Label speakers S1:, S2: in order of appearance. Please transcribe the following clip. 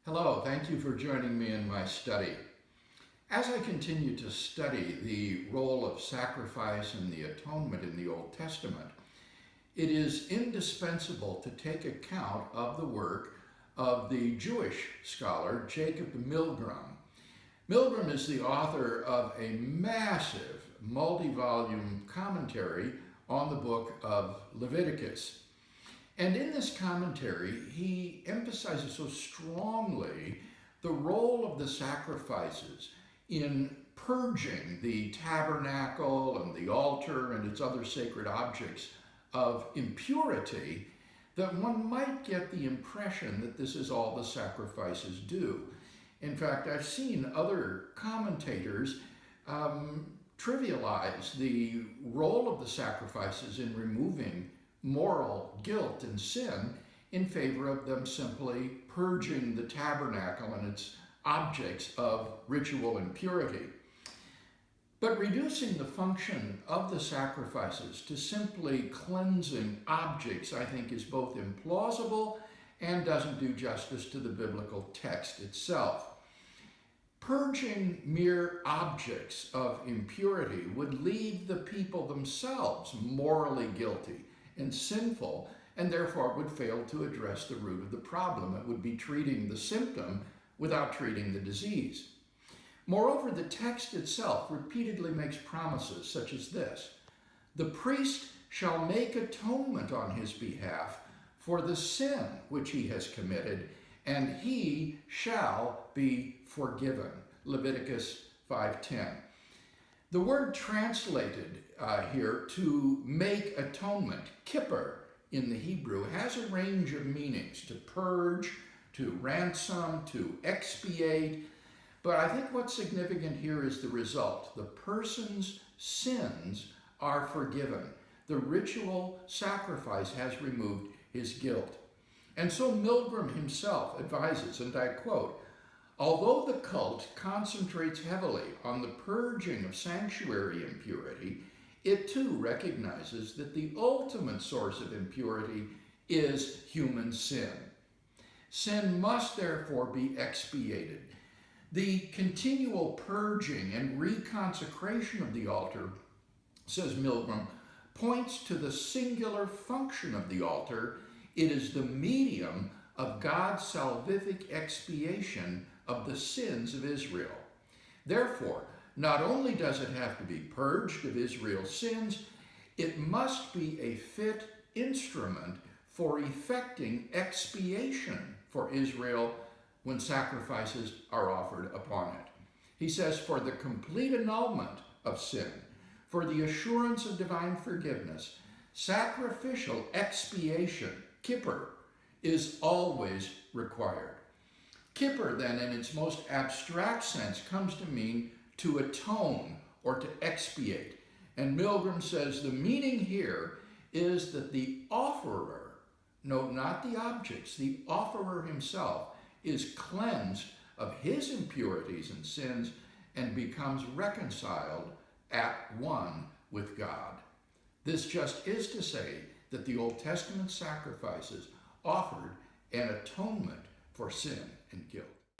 S1: Hello, thank you for joining me in my study. As I continue to study the role of sacrifice and the atonement in the Old Testament, it is indispensable to take account of the work of the Jewish scholar Jacob Milgrom. Milgrom is the author of a massive multi-volume commentary on the book of Leviticus. And in this commentary, he emphasizes so strongly the role of the sacrifices in purging the tabernacle and the altar and its other sacred objects of impurity that one might get the impression that this is all the sacrifices do. In fact, I've seen other commentators trivialize the role of the sacrifices in removing moral guilt and sin in favor of them simply purging the tabernacle and its objects of ritual impurity. But reducing the function of the sacrifices to simply cleansing objects, I think, is both implausible and doesn't do justice to the biblical text itself. Purging mere objects of impurity would leave the people themselves morally guilty and sinful, and therefore would fail to address the root of the problem. It would be treating the symptom without treating the disease. Moreover, the text itself repeatedly makes promises such as this: the priest shall make atonement on his behalf for the sin which he has committed, and he shall be forgiven. Leviticus 5:10. The word translated here to make atonement, kippur in the Hebrew, has a range of meanings: to purge, to ransom, to expiate. But I think what's significant here is the result. The person's sins are forgiven. The ritual sacrifice has removed his guilt. And so Milgrom himself advises, and I quote, "Although the cult concentrates heavily on the purging of sanctuary impurity, it too recognizes that the ultimate source of impurity is human sin. Sin must therefore be expiated. The continual purging and reconsecration of the altar," says Milgrom, "points to the singular function of the altar. It is the medium of God's salvific expiation of the sins of Israel. Therefore, not only does it have to be purged of Israel's sins, it must be a fit instrument for effecting expiation for Israel when sacrifices are offered upon it." He says, "For the complete annulment of sin, for the assurance of divine forgiveness, sacrificial expiation, kippur, is always required." Kippur, then, in its most abstract sense, comes to mean to atone or to expiate. And Milgrom says the meaning here is that the offerer, no, not the objects, the offerer himself is cleansed of his impurities and sins and becomes reconciled at one with God. This just is to say that the Old Testament sacrifices offered an atonement for sin and guilt.